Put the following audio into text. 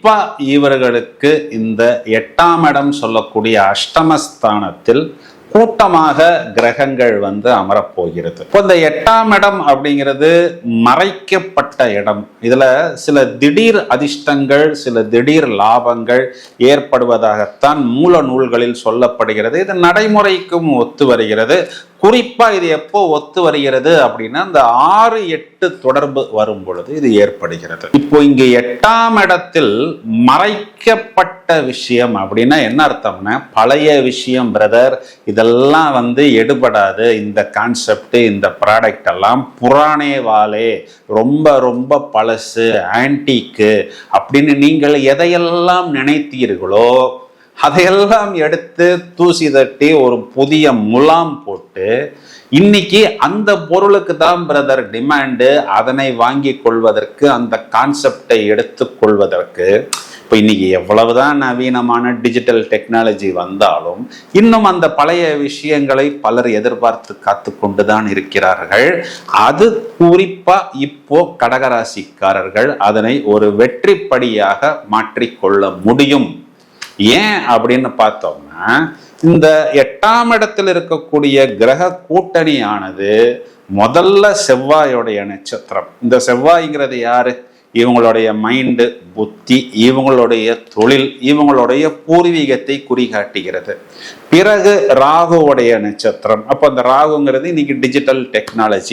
குறிப்பா இவர்களுக்கு இந்த 8ஆம் இடம் சொல்லக்கூடிய அஷ்டமஸ்தானத்தில் கூட்டமாக கிரகங்கள் அமரப்போகிறது. இப்போ இந்த 8ஆம் இடம் அப்படிங்கிறது மறைக்கப்பட்ட இடம். இதுல சில திடீர் அதிர்ஷ்டங்கள், சில திடீர் லாபங்கள் ஏற்படுவதாகத்தான் மூல நூல்களில் சொல்லப்படுகிறது. இது நடைமுறைக்கும் ஒத்து வருகிறது. குறிப்பா இது எப்போ ஒத்து வருகிறது அப்படின்னா இந்த 6-8 தொடர்பு வரும் பொழுது இது ஏற்படுகிறது. இப்போ இங்கு 8ஆம் இடத்தில் மறைக்கப்பட்ட விஷயம் அப்படின்னா என்ன அர்த்தம்னா, பழைய விஷயம் பிரதர், இதெல்லாம் எடுபடாது, இந்த கான்செப்ட், இந்த ப்ராடக்ட் எல்லாம் புராணே வாலே, ரொம்ப ரொம்ப பழசு, ஆன்டிக்கு அப்படின்னு நீங்கள் எதையெல்லாம் நினைத்தீர்களோ அதையெல்லாம் எடுத்து தூசி தட்டி ஒரு புதிய முலாம் போட்டு இன்னைக்கு அந்த பொருளுக்கு தான் பிரதர் டிமாண்டு, அதனை வாங்கி கொள்வதற்கு, அந்த கான்செப்டை எடுத்துக்கொள்வதற்கு இப்போ இன்னைக்கு எவ்வளவுதான் நவீனமான டிஜிட்டல் டெக்னாலஜி வந்தாலும் இன்னும் அந்த பழைய விஷயங்களை பலர் எதிர்பார்த்து காத்து கொண்டுதான் இருக்கிறார்கள். அது குறிப்பா இப்போ கடகராசிக்காரர்கள் அதனை ஒரு வெற்றிப்படியாக மாற்றிக்கொள்ள முடியும். ஏன் அப்படின்னு பார்த்தோம்னா, இந்த 8ஆம் இடத்தில் இருக்கக்கூடிய கிரக கூட்டணியானது முதல்ல செவ்வாயோடைய நட்சத்திரம். இந்த செவ்வாய்ங்கிறது யாரு? இவங்களுடைய மைண்டு, புத்தி, இவங்களுடைய தொழில், இவங்களுடைய பூர்வீகத்தை குறிகாட்டுகிறது. பிறகு ராகுவுடைய நட்சத்திரம். அப்போ அந்த ராகுங்கிறது இன்னைக்கு டிஜிட்டல் டெக்னாலஜி.